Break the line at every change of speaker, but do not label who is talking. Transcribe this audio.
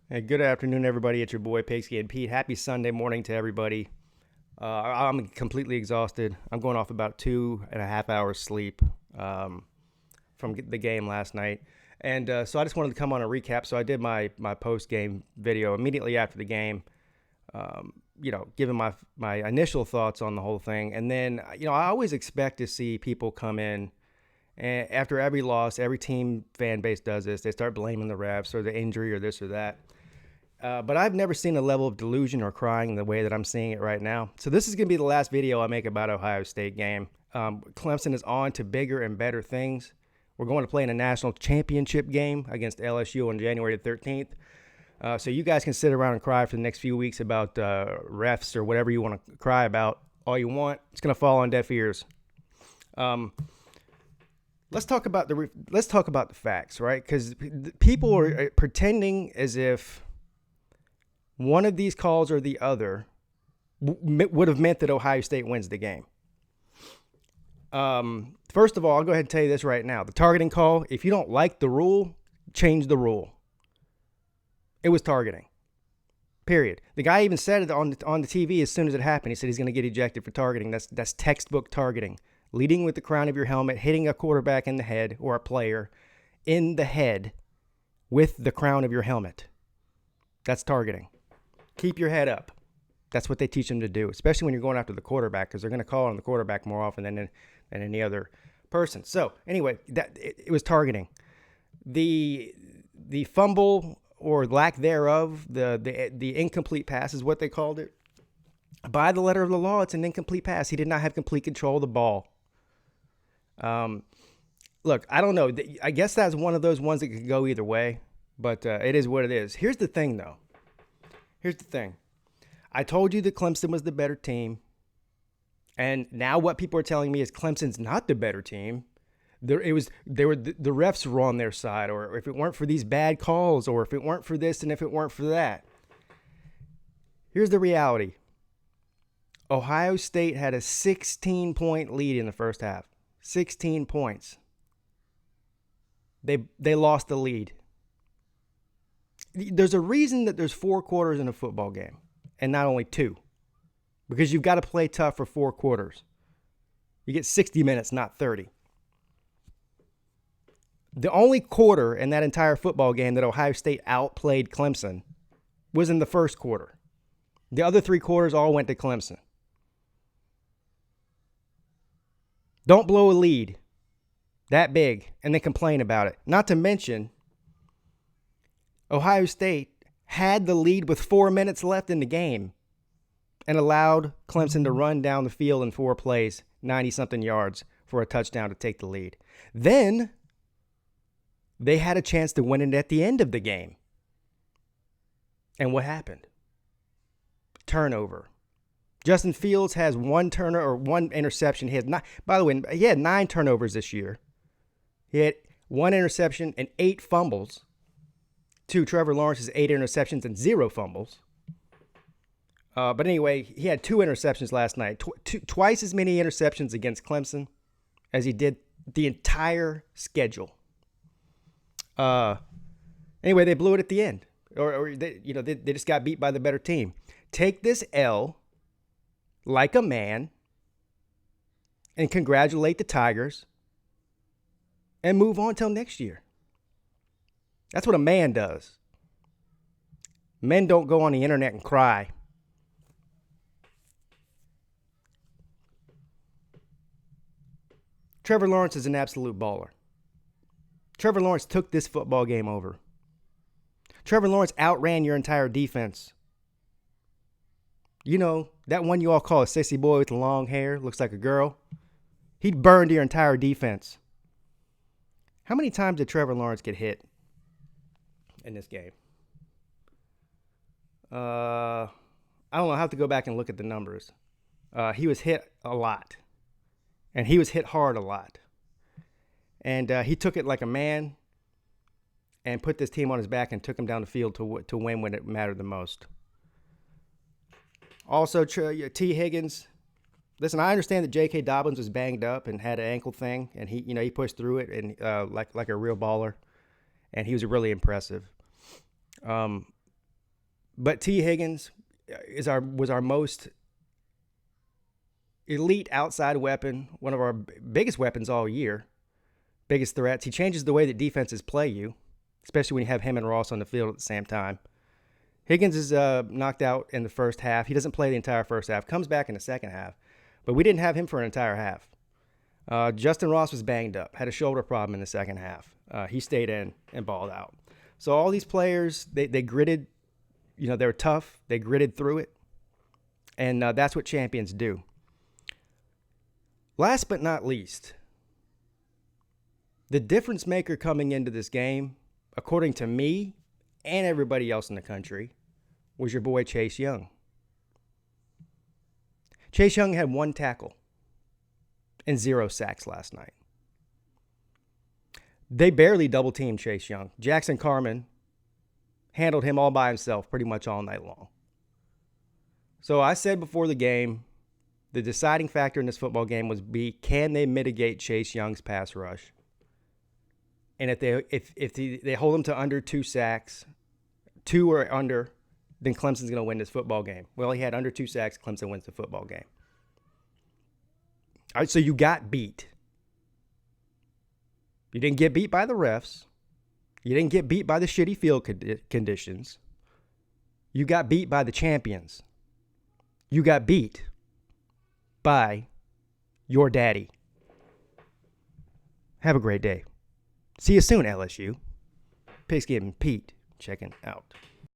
Hey, good afternoon, everybody. It's your boy Pigsky and Pete. Happy Sunday morning to everybody. I'm completely exhausted. I'm going off about 2.5 hours sleep from the game last night, and so I just wanted to come on a recap. So I did my post game video immediately after the game. Giving my initial thoughts on the whole thing, and then I always expect to see people come in. And after every loss, every team fan base does this. They start blaming the refs or the injury or this or that. But I've never seen a level of delusion or crying the way that I'm seeing it right now. So this is going to be the last video I make about Ohio State game. Clemson is on to bigger and better things. We're going to play in a national championship game against LSU on January the 13th. So you guys can sit around and cry for the next few weeks about refs or whatever you want to cry about all you want. It's going to fall on deaf ears. Let's talk about the facts, right? Because people are pretending as if one of these calls or the other would have meant that Ohio State wins the game. First of all, I'll go ahead and tell you this right now. The targeting call, if you don't like the rule, change the rule. It was targeting. Period. The guy even said it on the TV as soon as it happened. He said he's going to get ejected for targeting. That's textbook targeting. Leading with the crown of your helmet, hitting a quarterback in the head or a player in the head with the crown of your helmet. That's targeting. Keep your head up. That's what they teach them to do, especially when you're going after the quarterback, because they're going to call on the quarterback more often than any other person. So anyway, it was targeting. The fumble or lack thereof, the incomplete pass is what they called it. By the letter of the law, it's an incomplete pass. He did not have complete control of the ball. Look, I don't know. I guess that's one of those ones that could go either way, but it is what it is. Here's the thing, though. I told you that Clemson was the better team, and now what people are telling me is Clemson's not the better team. The refs were on their side, or if it weren't for these bad calls, or if it weren't for this and if it weren't for that. Here's the reality. Ohio State had a 16-point lead in the first half. 16 points. They lost the lead. There's a reason that there's 4 quarters in a football game and not only 2. Because you've got to play tough for 4 quarters. You get 60 minutes, not 30. The only quarter in that entire football game that Ohio State outplayed Clemson was in the first quarter. The other 3 quarters all went to Clemson. Don't blow a lead that big and then complain about it. Not to mention, Ohio State had the lead with 4 minutes left in the game and allowed Clemson to run down the field in 4 plays, 90-something yards for a touchdown to take the lead. Then they had a chance to win it at the end of the game. And what happened? Turnover. Justin Fields has 1 turnover or 1 interception. He has not. By the way, he had 9 turnovers this year. He had 1 interception and 8 fumbles. To Trevor Lawrence's 8 interceptions and 0 fumbles. But anyway, he had 2 interceptions last night. Twice as many interceptions against Clemson as he did the entire schedule. Anyway, they blew it at the end, or they just got beat by the better team. Take this L like a man and congratulate the Tigers and move on till next year. That's what a man does. Men don't go on the internet and cry. Trevor Lawrence is an absolute baller. Trevor Lawrence took this football game over. Trevor Lawrence outran your entire defense. You know, that one you all call a sissy boy with the long hair, looks like a girl. He burned your entire defense. How many times did Trevor Lawrence get hit in this game? I don't know. I have to go back and look at the numbers. He was hit a lot. And he was hit hard a lot. And he took it like a man and put this team on his back and took him down the field to win when it mattered the most. Also, T. Higgins. Listen, I understand that J.K. Dobbins was banged up and had an ankle thing, and he pushed through it and like a real baller, and he was really impressive. But T. Higgins was our most elite outside weapon, one of our biggest weapons all year, biggest threats. He changes the way that defenses play you, especially when you have him and Ross on the field at the same time. Higgins is knocked out in the first half. He doesn't play the entire first half, comes back in the second half. But we didn't have him for an entire half. Justin Ross was banged up, had a shoulder problem in the second half. He stayed in and balled out. So all these players, they gritted. You know, they were tough. They gritted through it. And that's what champions do. Last but not least, the difference maker coming into this game, according to me and everybody else in the country, was your boy Chase Young. Chase Young had 1 tackle and 0 sacks last night. They barely double-teamed Chase Young. Jackson Carman handled him all by himself pretty much all night long. So I said before the game, the deciding factor in this football game was can they mitigate Chase Young's pass rush? And if they hold him to under 2 sacks, 2 or under, then Clemson's going to win this football game. Well, he had under 2 sacks. Clemson wins the football game. All right, so you got beat. You didn't get beat by the refs. You didn't get beat by the shitty field conditions. You got beat by the champions. You got beat by your daddy. Have a great day. See you soon, LSU. Pigskin Pete checking out.